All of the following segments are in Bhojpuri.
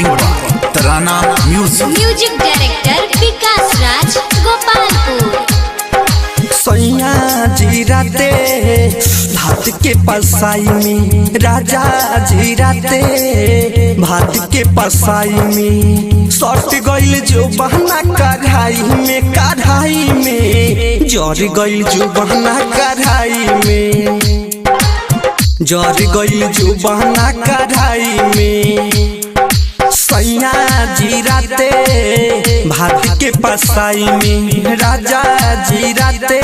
रिकॉर्डिंग बाय तराना म्यूजिक डायरेक्टर विकास राज गोपालपुर। सैया जीराते भात के पसाई में, राजा जीराते भात के पसाई में सट गइल जो बहना कढ़ाई में, कढ़ाई में जर गइल जो बहना कढ़ाई में, जर गइल जो बहना कढ़ाई में। सैया जीराते भात के पसाई में, राजा जीराते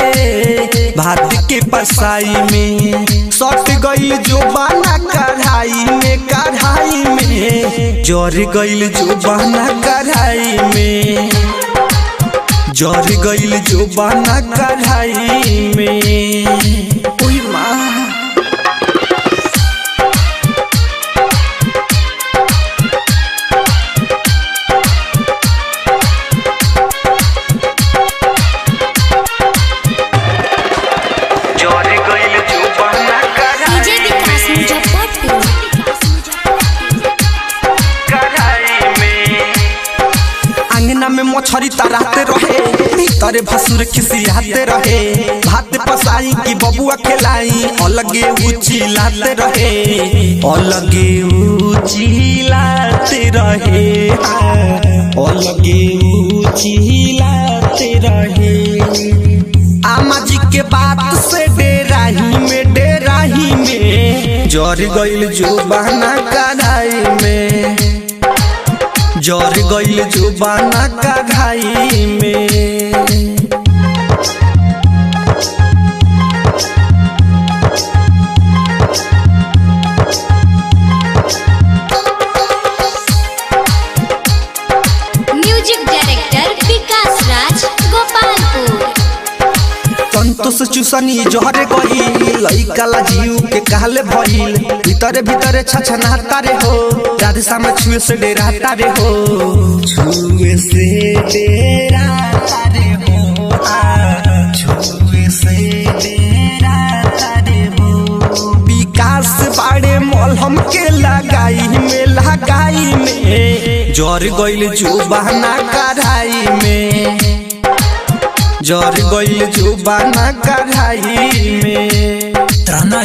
भात के पसाई में सट गइल जो बहना कढ़ाई में, कढ़ाई में जर गइल जो बहना कढ़ाई में, जर गइल जो बहना कढ़ाई में। ओई माँ में मछरी तराते रहे, भीतरे भसुर खिसियाते रहे, भात पसाई की बबुआ खिलाई अलगे उचिलाते रहे, अलगे उचिलाते रहे, अलगे उचिलाते रहे। आमा जी के बात से डेराही में, डेराही में जर गइल जो बहना कढ़ाई में, जर गइल जो बहना कढ़ाई में। म्यूजिक डायरेक्टर विकास राज गोपालपुर। संतोष चुसनी जहरे गइल लइकाला जीव के कहले भइल, भीतरे भीतरे छछनाता रे हो, राधे सामा छुए से डेराता रे हो, छुए से डेराता रे हो, छुए से डेराता रे हो। विकास बाड़े मलहम के लगाई में, लगाई में जर गइल जो बहना कढ़ाई में, जर गइल जो बहना कढ़ाई में। तराना